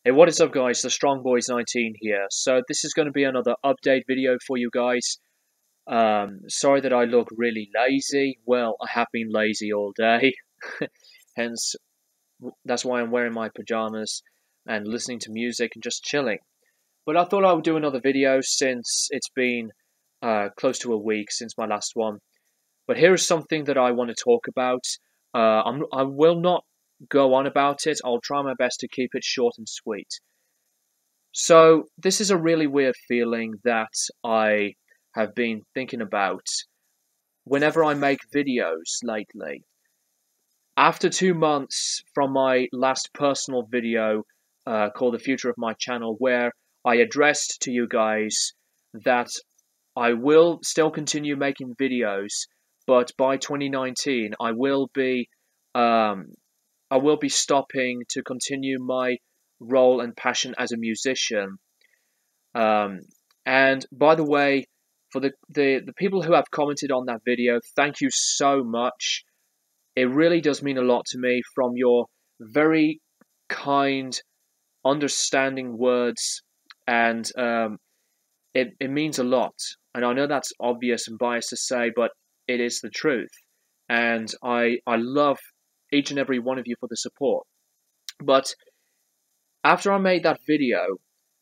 Hey, what is up guys, the Strong Boys 19 here. So this is going to be another update video for you guys. Sorry that I look really lazy. Well, I have been lazy all day. Hence, that's why I'm wearing my pajamas and listening to music and just chilling. But I thought I would do another video since it's been close to a week since my last one. But here is something that I want to talk about. I will not go on about it. I'll try my best to keep it short and sweet. So, this is a really weird feeling that I have been thinking about whenever I make videos lately. After 2 months from my last personal video called The Future of My Channel, where I addressed to you guys that I will still continue making videos, but by 2019 I will be stopping to continue my role and passion as a musician. And by the way, for the people who have commented on that video, thank you so much. It really does mean a lot to me from your very kind, understanding words, and it means a lot. And I know that's obvious and biased to say, but it is the truth. And I love each and every one of you for the support. But after I made that video,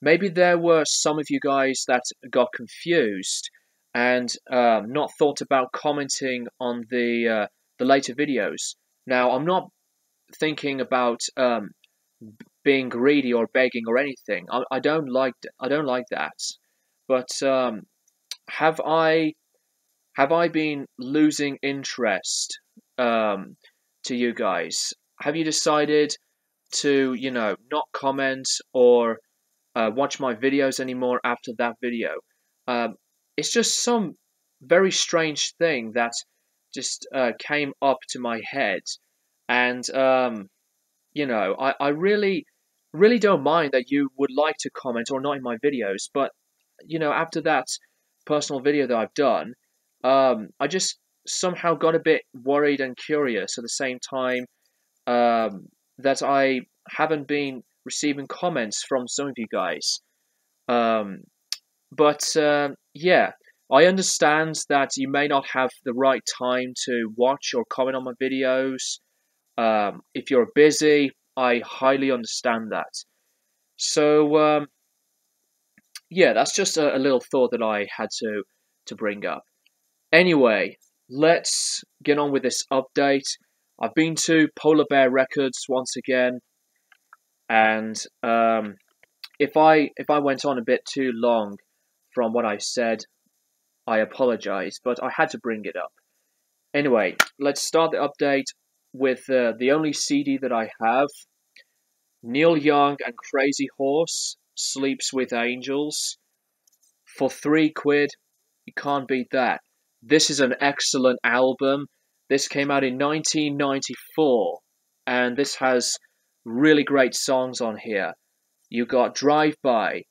maybe there were some of you guys that got confused and not thought about commenting on the later videos. Now, I'm not thinking about being greedy or begging or anything. I don't like that. But have I been losing interest to you guys? Have you decided to, not comment or watch my videos anymore after that video? It's just some very strange thing that just came up to my head, and I really don't mind that you would like to comment or not in my videos, but after that personal video that I've done, I just somehow got a bit worried and curious at the same time, that I haven't been receiving comments from some of you guys. But yeah, I understand that you may not have the right time to watch or comment on my videos. If you're busy, I highly understand that. So yeah, that's just a little thought that I had to bring up. Anyway, let's get on with this update. I've been to Polar Bear Records once again, and if I went on a bit too long from what I said, I apologize, but I had to bring it up. Anyway, let's start the update with the only CD that I have, Neil Young and Crazy Horse, Sleeps with Angels, for £3. You can't beat that. This is an excellent album. This came out in 1994, and this has really great songs on here. You got Drive By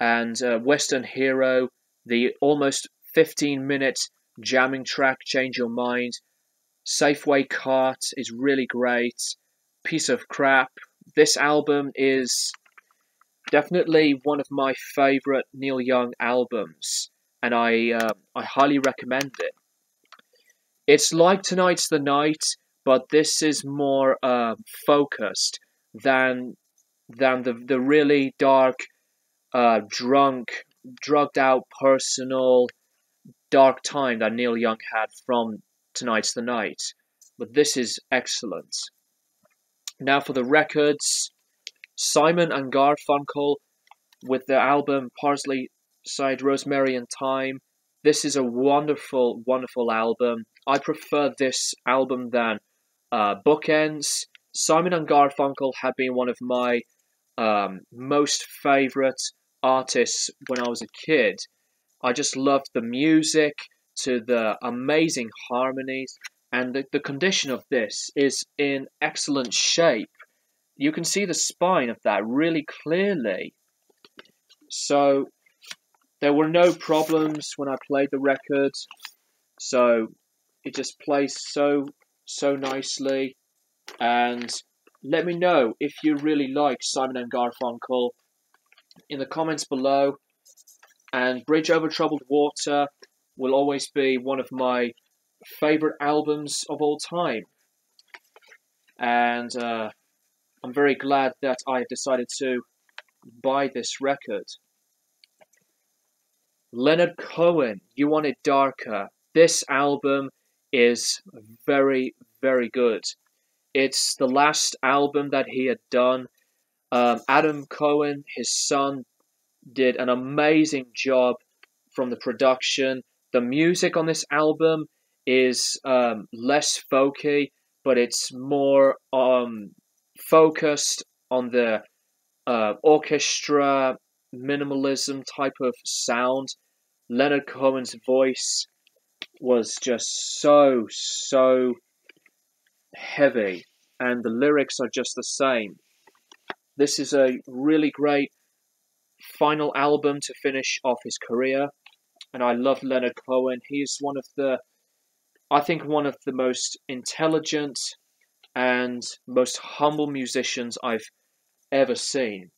and Western Hero, the almost 15-minute jamming track Change Your Mind. Safeway Cart is really great. Piece of Crap. This album is definitely one of my favorite Neil Young albums, and I highly recommend it. It's like Tonight's the Night, but this is more focused than the really dark, drugged out, personal, dark time that Neil Young had from Tonight's the Night. But this is excellent. Now for the records, Simon and Garfunkel with the album Parsley, Side, Rosemary and Thyme. This is a wonderful, wonderful album. I prefer this album than Bookends. Simon and Garfunkel have been one of my most favorite artists when I was a kid. I just loved the music to the amazing harmonies, and the condition of this is in excellent shape. You can see the spine of that really clearly. So there were no problems when I played the record. So it just plays so nicely, and let me know if you really like Simon and Garfunkel in the comments below. And Bridge Over Troubled Water will always be one of my favorite albums of all time. And I'm very glad that I decided to buy this record. Leonard Cohen, You Want It Darker. This album is very, very good. It's the last album that he had done. Adam Cohen, his son, did an amazing job from the production. The music on this album is less folky, but it's more focused on the orchestra minimalism type of sound. Leonard Cohen's voice was just so heavy, and the lyrics are just the same. This is a really great final album to finish off his career, and I love Leonard Cohen. He's one of the most intelligent and most humble musicians I've ever seen.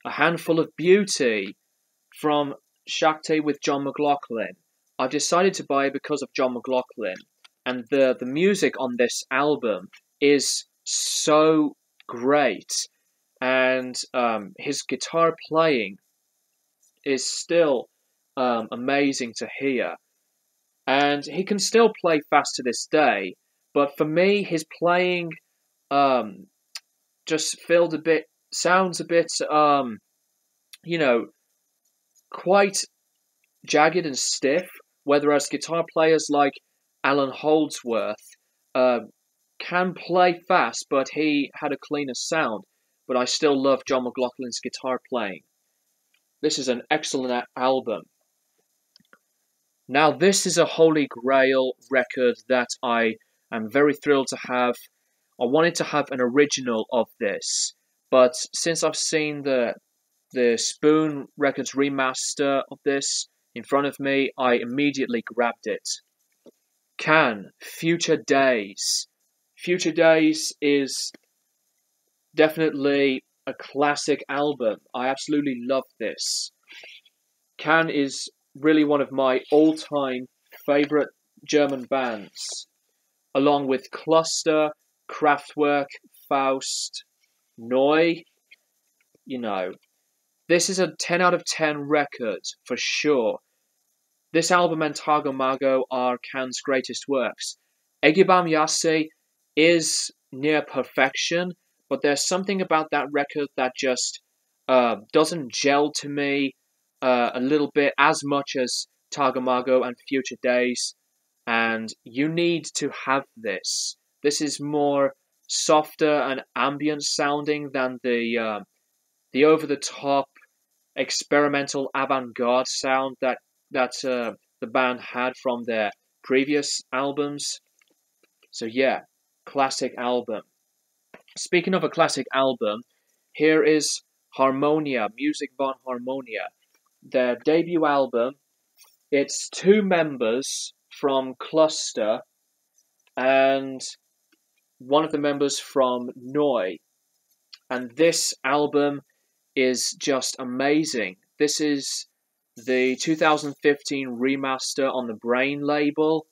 A Handful of Beauty from Shakti with John McLaughlin. I decided to buy it because of John McLaughlin, and the music on this album is so great, and his guitar playing is still amazing to hear, and he can still play fast to this day, but for me his playing just sounds a bit quite jagged and stiff, whereas guitar players like Alan Holdsworth can play fast, but he had a cleaner sound. But I still love John McLaughlin's guitar playing. This is an excellent album. Now, this is a Holy Grail record that I am very thrilled to have. I wanted to have an original of this, but since I've seen the Spoon Records remaster of this in front of me, I immediately grabbed it. Can, Future Days. Future Days is definitely a classic album. I absolutely love this. Can is really one of my all-time favorite German bands, along with Cluster, Kraftwerk, Faust, Neu. This is a 10 out of 10 record for sure. This album and Tagomago are Can's greatest works. Egibam Yase is near perfection, but there's something about that record that just doesn't gel to me a little bit as much as Tagomago and Future Days, and you need to have this. This is more softer and ambient sounding than the over-the-top experimental avant-garde sound that the band had from their previous albums. So yeah, classic album. Speaking of a classic album, here is Harmonia, Music von Harmonia, their debut album. It's two members from Cluster and one of the members from Neu, and this album is just amazing. This is the 2015 remaster on the Brain label.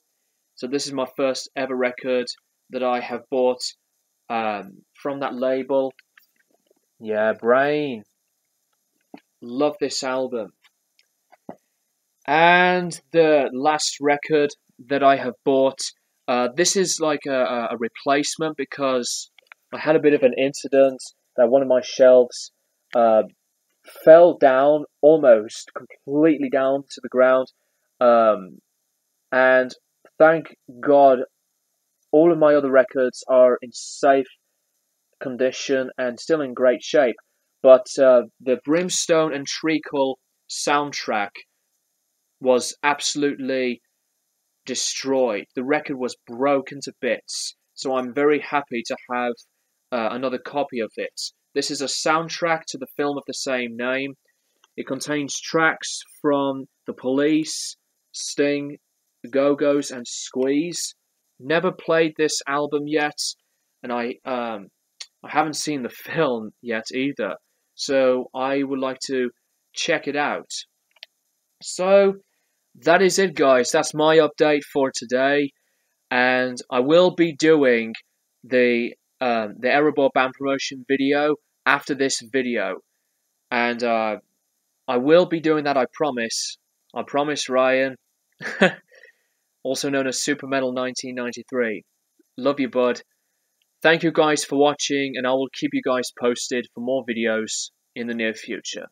So this is my first ever record that I have bought from that label. Yeah, Brain. Love this album. And the last record that I have bought, this is like a replacement because I had a bit of an incident that one of my shelves fell down, almost completely down to the ground, and thank God all of my other records are in safe condition and still in great shape, but the Brimstone and Treacle soundtrack was absolutely destroyed. The record was broken to bits, so I'm very happy to have another copy of it. This is a soundtrack to the film of the same name. It contains tracks from The Police, Sting, The Go-Go's, and Squeeze. Never played this album yet. and I haven't seen the film yet either, so I would like to check it out. So that is it, guys. That's my update for today, and I will be doing the Erebor band promotion video after this video, and I will be doing that. I promise. I promise, Ryan. Also known as Super Metal 1993. Love you, bud. Thank you guys for watching, and I will keep you guys posted for more videos in the near future.